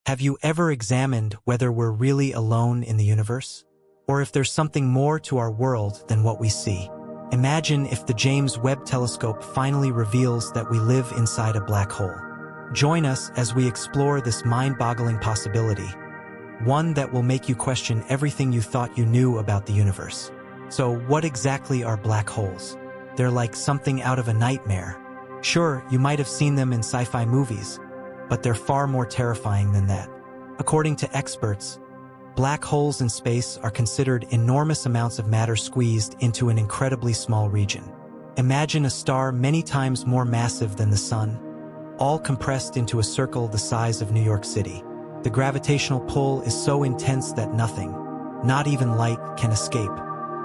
Have you ever examined whether we're really alone in the universe? Or if there's something more to our world than what we see? Imagine if the James Webb Telescope finally reveals that we live inside a black hole. Join us as we explore this mind-boggling possibility, one that will make you question everything you thought you knew about the universe. So, what exactly are black holes? They're like something out of a nightmare. Sure, you might have seen them in sci-fi movies, but they're far more terrifying than that. According to experts, black holes in space are considered enormous amounts of matter squeezed into an incredibly small region. Imagine a star many times more massive than the Sun, all compressed into a circle the size of New York City. The gravitational pull is so intense that nothing, not even light, can escape.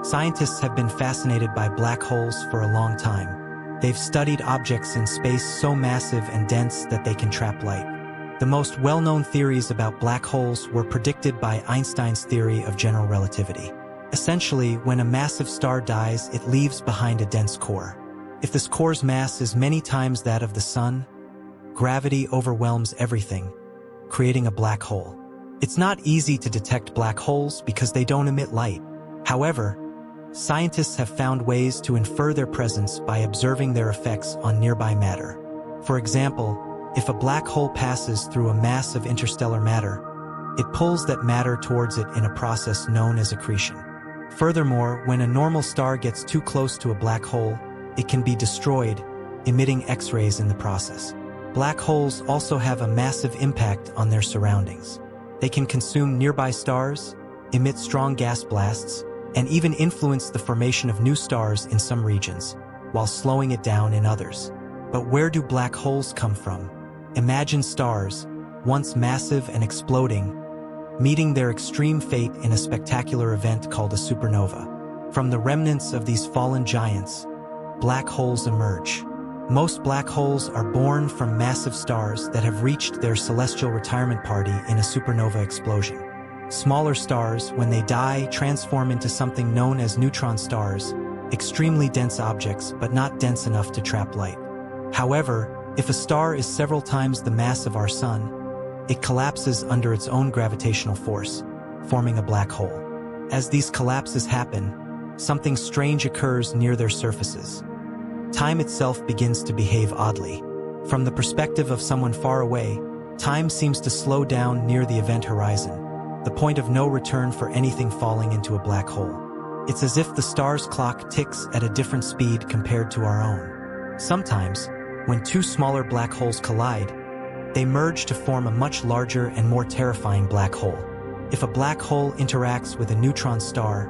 Scientists have been fascinated by black holes for a long time. They've studied objects in space so massive and dense that they can trap light. The most well-known theories about black holes were predicted by Einstein's theory of general relativity. Essentially, when a massive star dies, it leaves behind a dense core. If this core's mass is many times that of the Sun, gravity overwhelms everything, creating a black hole. It's not easy to detect black holes because they don't emit light. However, scientists have found ways to infer their presence by observing their effects on nearby matter. For example, if a black hole passes through a mass of interstellar matter, it pulls that matter towards it in a process known as accretion. Furthermore, when a normal star gets too close to a black hole, it can be destroyed, emitting X-rays in the process. Black holes also have a massive impact on their surroundings. They can consume nearby stars, emit strong gas blasts, and even influence the formation of new stars in some regions, while slowing it down in others. But where do black holes come from? Imagine stars, once massive and exploding, meeting their extreme fate in a spectacular event called a supernova. From the remnants of these fallen giants, black holes emerge. Most black holes are born from massive stars that have reached their celestial retirement party in a supernova explosion. Smaller stars, when they die, transform into something known as neutron stars, extremely dense objects but not dense enough to trap light. However, if a star is several times the mass of our Sun, it collapses under its own gravitational force, forming a black hole. As these collapses happen, something strange occurs near their surfaces. Time itself begins to behave oddly. From the perspective of someone far away, time seems to slow down near the event horizon, the point of no return for anything falling into a black hole. It's as if the star's clock ticks at a different speed compared to our own. Sometimes, when two smaller black holes collide, they merge to form a much larger and more terrifying black hole. If a black hole interacts with a neutron star,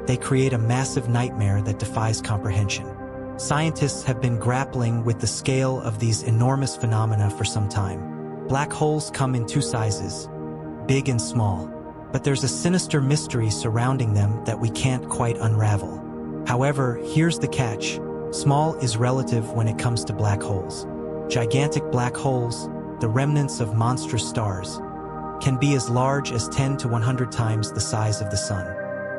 they create a massive nightmare that defies comprehension. Scientists have been grappling with the scale of these enormous phenomena for some time. Black holes come in two sizes, big and small, but there's a sinister mystery surrounding them that we can't quite unravel. However, here's the catch. Small is relative when it comes to black holes. Gigantic black holes, the remnants of monstrous stars, can be as large as 10 to 100 times the size of the Sun.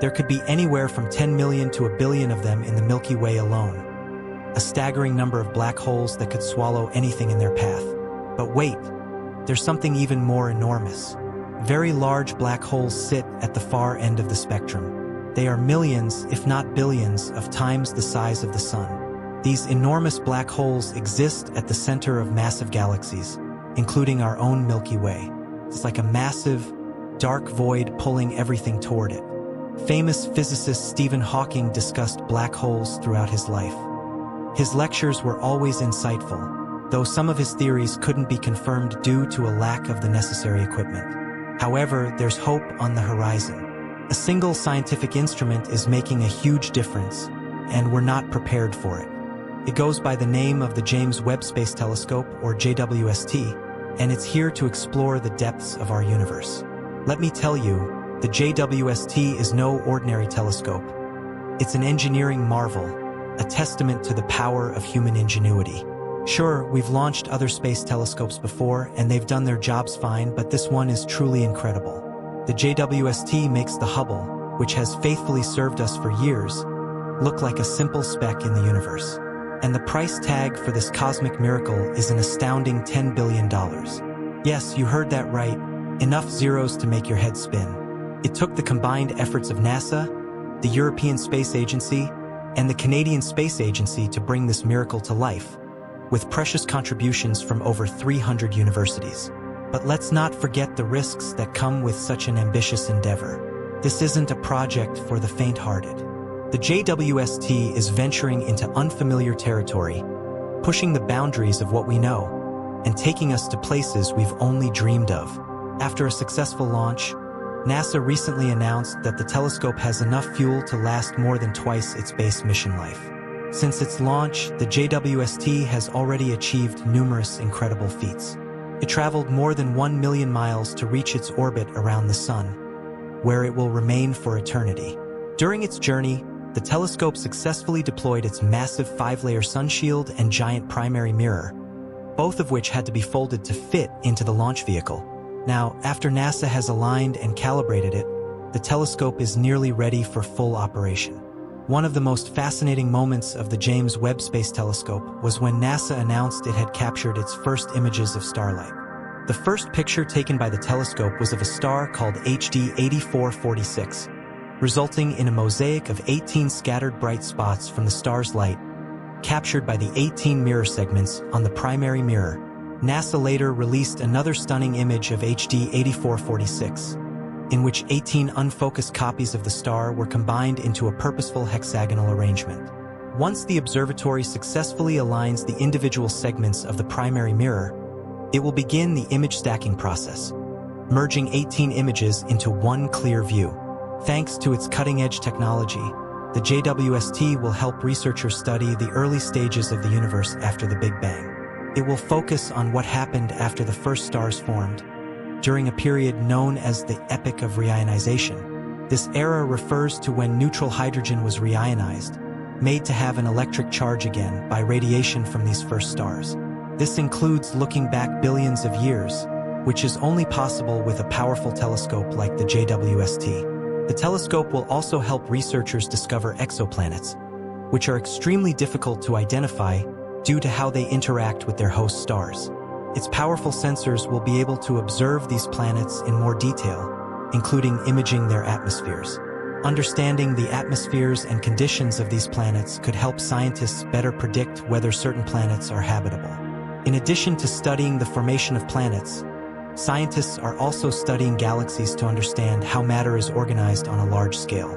There could be anywhere from 10 million to a billion of them in the Milky Way alone. A staggering number of black holes that could swallow anything in their path. But wait, there's something even more enormous. Very large black holes sit at the far end of the spectrum. They are millions, if not billions, of times the size of the Sun. These enormous black holes exist at the center of massive galaxies, including our own Milky Way. It's like a massive, dark void pulling everything toward it. Famous physicist Stephen Hawking discussed black holes throughout his life. His lectures were always insightful, though some of his theories couldn't be confirmed due to a lack of the necessary equipment. However, there's hope on the horizon. A single scientific instrument is making a huge difference, and we're not prepared for it. It goes by the name of the James Webb Space Telescope, or JWST, and it's here to explore the depths of our universe. Let me tell you, the JWST is no ordinary telescope. It's an engineering marvel, a testament to the power of human ingenuity. Sure, we've launched other space telescopes before, and they've done their jobs fine, but this one is truly incredible. The JWST makes the Hubble, which has faithfully served us for years, look like a simple speck in the universe. And the price tag for this cosmic miracle is an astounding $10 billion. Yes, you heard that right, Enough zeros to make your head spin. It took the combined efforts of NASA, the European Space Agency, and the Canadian Space Agency to bring this miracle to life, with precious contributions from over 300 universities. But let's not forget the risks that come with such an ambitious endeavor. This isn't a project for the faint-hearted. The JWST is venturing into unfamiliar territory, pushing the boundaries of what we know, and taking us to places we've only dreamed of. After a successful launch, NASA recently announced that the telescope has enough fuel to last more than twice its base mission life. Since its launch, the JWST has already achieved numerous incredible feats. It traveled more than 1 million miles to reach its orbit around the Sun, where it will remain for eternity. During its journey, the telescope successfully deployed its massive 5-layer sunshield and giant primary mirror, both of which had to be folded to fit into the launch vehicle. Now, after NASA has aligned and calibrated it, the telescope is nearly ready for full operation. One of the most fascinating moments of the James Webb Space Telescope was when NASA announced it had captured its first images of starlight. The first picture taken by the telescope was of a star called HD 8446, resulting in a mosaic of 18 scattered bright spots from the star's light, captured by the 18 mirror segments on the primary mirror. NASA later released another stunning image of HD 8446, in which 18 unfocused copies of the star were combined into a purposeful hexagonal arrangement. Once the observatory successfully aligns the individual segments of the primary mirror, it will begin the image stacking process, merging 18 images into one clear view. Thanks to its cutting-edge technology, the JWST will help researchers study the early stages of the universe after the Big Bang. It will focus on what happened after the first stars formed, during a period known as the Epoch of Reionization. This era refers to when neutral hydrogen was reionized, made to have an electric charge again by radiation from these first stars. This includes looking back billions of years, which is only possible with a powerful telescope like the JWST. The telescope will also help researchers discover exoplanets, which are extremely difficult to identify due to how they interact with their host stars. Its powerful sensors will be able to observe these planets in more detail, including imaging their atmospheres. Understanding the atmospheres and conditions of these planets could help scientists better predict whether certain planets are habitable. In addition to studying the formation of planets, scientists are also studying galaxies to understand how matter is organized on a large scale.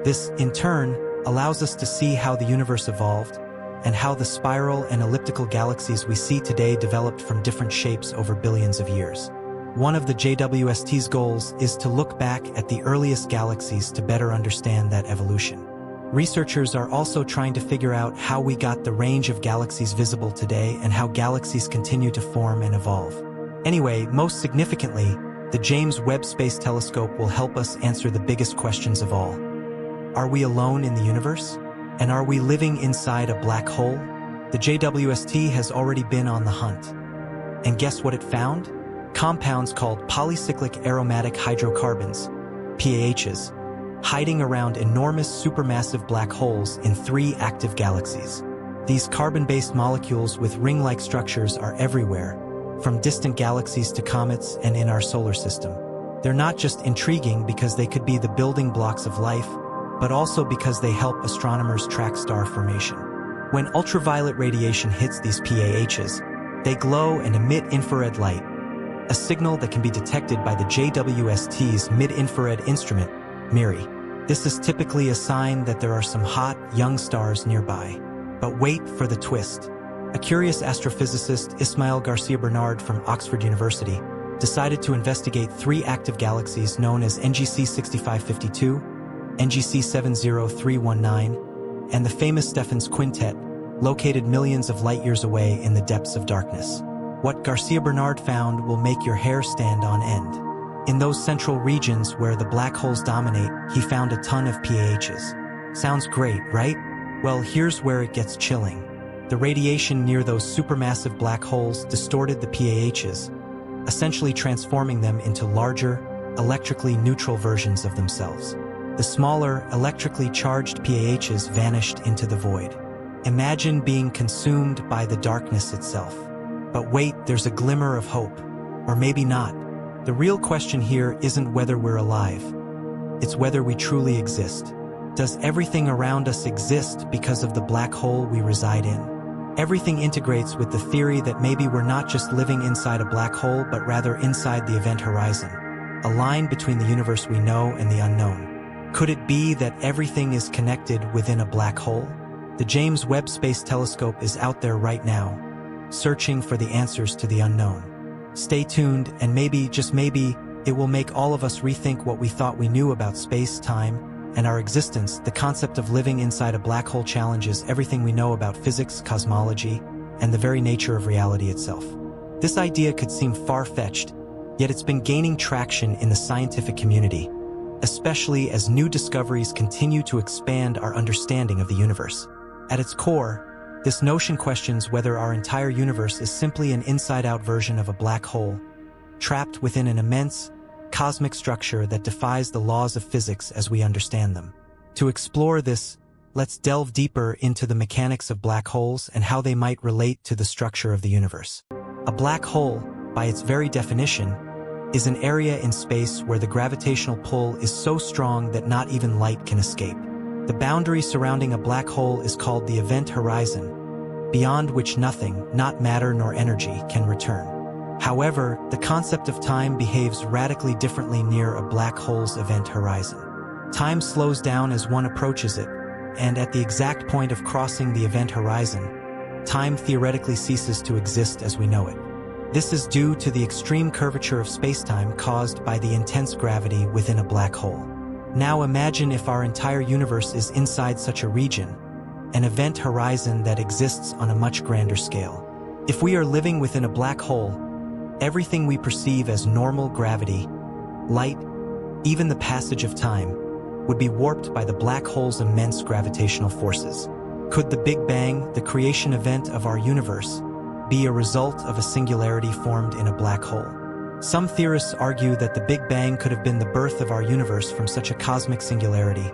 This, in turn, allows us to see how the universe evolved and how the spiral and elliptical galaxies we see today developed from different shapes over billions of years. One of the JWST's goals is to look back at the earliest galaxies to better understand that evolution. Researchers are also trying to figure out how we got the range of galaxies visible today and how galaxies continue to form and evolve. Anyway, most significantly, the James Webb Space Telescope will help us answer the biggest questions of all. Are we alone in the universe? And are we living inside a black hole? The JWST has already been on the hunt. And guess what it found? Compounds called polycyclic aromatic hydrocarbons, PAHs, hiding around enormous supermassive black holes in 3 active galaxies. These carbon-based molecules with ring-like structures are everywhere, from distant galaxies to comets and in our solar system. They're not just intriguing because they could be the building blocks of life, but also because they help astronomers track star formation. When ultraviolet radiation hits these PAHs, they glow and emit infrared light, a signal that can be detected by the JWST's mid-infrared instrument, MIRI. This is typically a sign that there are some hot, young stars nearby. But wait for the twist. A curious astrophysicist, Ismael Garcia Bernard from Oxford University, decided to investigate 3 active galaxies known as NGC 6552, NGC 70319, and the famous Stephan's Quintet, located millions of light-years away in the depths of darkness. What Garcia Bernard found will make your hair stand on end. In those central regions where the black holes dominate, he found a ton of PAHs. Sounds great, right? Well, here's where it gets chilling. The radiation near those supermassive black holes distorted the PAHs, essentially transforming them into larger, electrically neutral versions of themselves. The smaller, electrically charged PAHs vanished into the void. Imagine being consumed by the darkness itself. But wait, there's a glimmer of hope. Or maybe not. The real question here isn't whether we're alive. It's whether we truly exist. Does everything around us exist because of the black hole we reside in? Everything integrates with the theory that maybe we're not just living inside a black hole, but rather inside the event horizon, a line between the universe we know and the unknown. Could it be that everything is connected within a black hole? The James Webb Space Telescope is out there right now, searching for the answers to the unknown. Stay tuned, and maybe, just maybe, it will make all of us rethink what we thought we knew about space, time, and our existence. The concept of living inside a black hole challenges everything we know about physics, cosmology, and the very nature of reality itself. This idea could seem far-fetched, yet it's been gaining traction in the scientific community, especially as new discoveries continue to expand our understanding of the universe. At its core, this notion questions whether our entire universe is simply an inside-out version of a black hole, trapped within an immense, cosmic structure that defies the laws of physics as we understand them. To explore this, let's delve deeper into the mechanics of black holes and how they might relate to the structure of the universe. A black hole, by its very definition, is an area in space where the gravitational pull is so strong that not even light can escape. The boundary surrounding a black hole is called the event horizon, beyond which nothing, not matter nor energy, can return. However, the concept of time behaves radically differently near a black hole's event horizon. Time slows down as one approaches it, and at the exact point of crossing the event horizon, time theoretically ceases to exist as we know it. This is due to the extreme curvature of spacetime caused by the intense gravity within a black hole. Now imagine if our entire universe is inside such a region, an event horizon that exists on a much grander scale. If we are living within a black hole, everything we perceive as normal gravity, light, even the passage of time, would be warped by the black hole's immense gravitational forces. Could the Big Bang, the creation event of our universe, be a result of a singularity formed in a black hole? Some theorists argue that the Big Bang could have been the birth of our universe from such a cosmic singularity,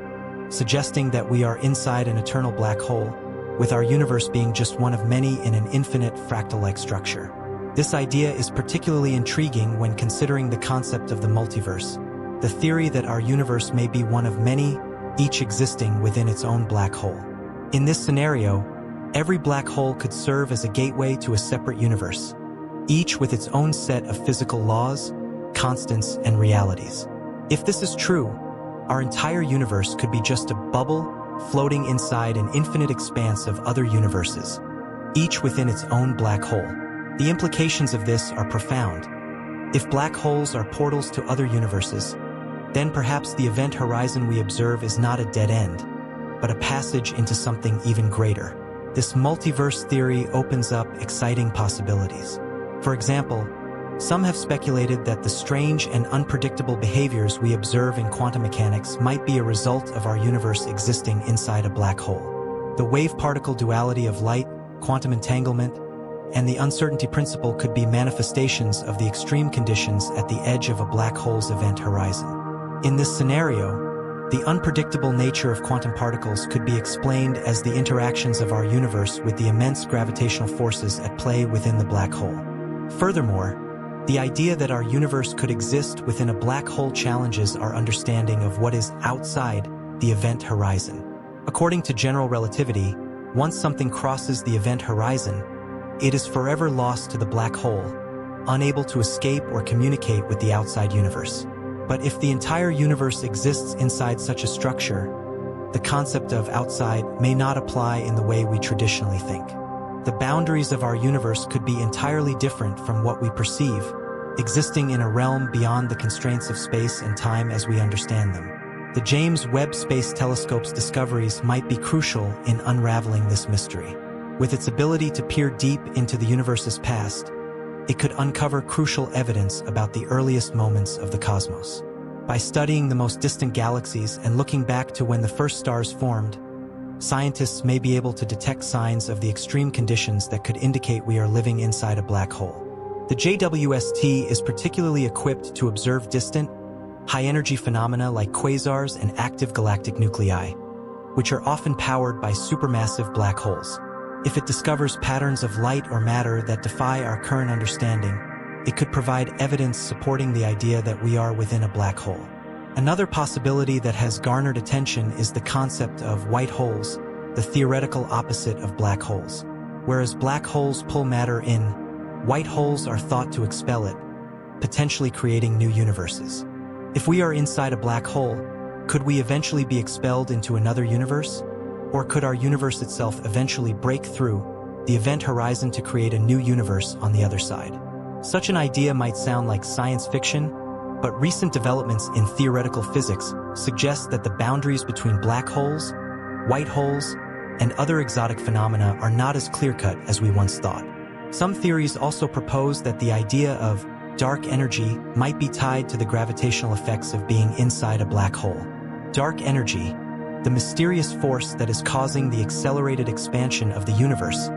suggesting that we are inside an eternal black hole, with our universe being just one of many in an infinite fractal-like structure. This idea is particularly intriguing when considering the concept of the multiverse, the theory that our universe may be one of many, each existing within its own black hole. In this scenario, every black hole could serve as a gateway to a separate universe, each with its own set of physical laws, constants, and realities. If this is true, our entire universe could be just a bubble floating inside an infinite expanse of other universes, each within its own black hole. The implications of this are profound. If black holes are portals to other universes, then perhaps the event horizon we observe is not a dead end, but a passage into something even greater. This multiverse theory opens up exciting possibilities. For example, some have speculated that the strange and unpredictable behaviors we observe in quantum mechanics might be a result of our universe existing inside a black hole. The wave-particle duality of light, quantum entanglement, and the uncertainty principle could be manifestations of the extreme conditions at the edge of a black hole's event horizon. In this scenario, the unpredictable nature of quantum particles could be explained as the interactions of our universe with the immense gravitational forces at play within the black hole. Furthermore, the idea that our universe could exist within a black hole challenges our understanding of what is outside the event horizon. According to general relativity, once something crosses the event horizon, it is forever lost to the black hole, unable to escape or communicate with the outside universe. But if the entire universe exists inside such a structure, the concept of outside may not apply in the way we traditionally think. The boundaries of our universe could be entirely different from what we perceive, existing in a realm beyond the constraints of space and time as we understand them. The James Webb Space Telescope's discoveries might be crucial in unraveling this mystery. With its ability to peer deep into the universe's past, it could uncover crucial evidence about the earliest moments of the cosmos. By studying the most distant galaxies and looking back to when the first stars formed, scientists may be able to detect signs of the extreme conditions that could indicate we are living inside a black hole. The JWST is particularly equipped to observe distant, high-energy phenomena like quasars and active galactic nuclei, which are often powered by supermassive black holes. If it discovers patterns of light or matter that defy our current understanding, it could provide evidence supporting the idea that we are within a black hole. Another possibility that has garnered attention is the concept of white holes, the theoretical opposite of black holes. Whereas black holes pull matter in, white holes are thought to expel it, potentially creating new universes. If we are inside a black hole, could we eventually be expelled into another universe? Or could our universe itself eventually break through the event horizon to create a new universe on the other side? Such an idea might sound like science fiction, but recent developments in theoretical physics suggest that the boundaries between black holes, white holes, and other exotic phenomena are not as clear-cut as we once thought. Some theories also propose that the idea of dark energy might be tied to the gravitational effects of being inside a black hole. Dark energy, the mysterious force that is causing the accelerated expansion of the universe,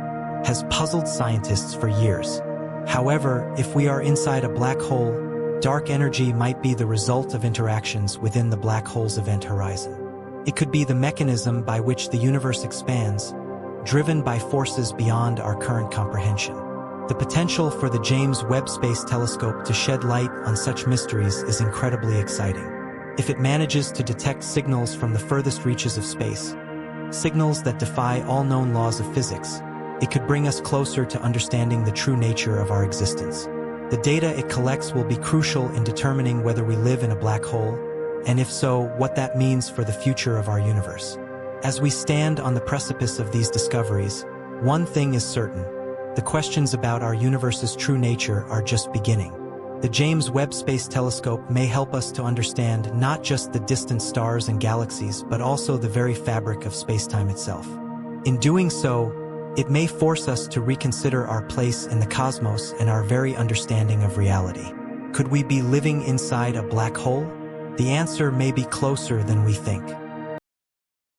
has puzzled scientists for years. However, if we are inside a black hole, dark energy might be the result of interactions within the black hole's event horizon. It could be the mechanism by which the universe expands, driven by forces beyond our current comprehension. The potential for the James Webb Space Telescope to shed light on such mysteries is incredibly exciting. If it manages to detect signals from the furthest reaches of space, signals that defy all known laws of physics, it could bring us closer to understanding the true nature of our existence. The data it collects will be crucial in determining whether we live in a black hole, and if so, what that means for the future of our universe. As we stand on the precipice of these discoveries, one thing is certain: the questions about our universe's true nature are just beginning. The James Webb Space Telescope may help us to understand not just the distant stars and galaxies, but also the very fabric of space-time itself. In doing so, it may force us to reconsider our place in the cosmos and our very understanding of reality. Could we be living inside a black hole? The answer may be closer than we think.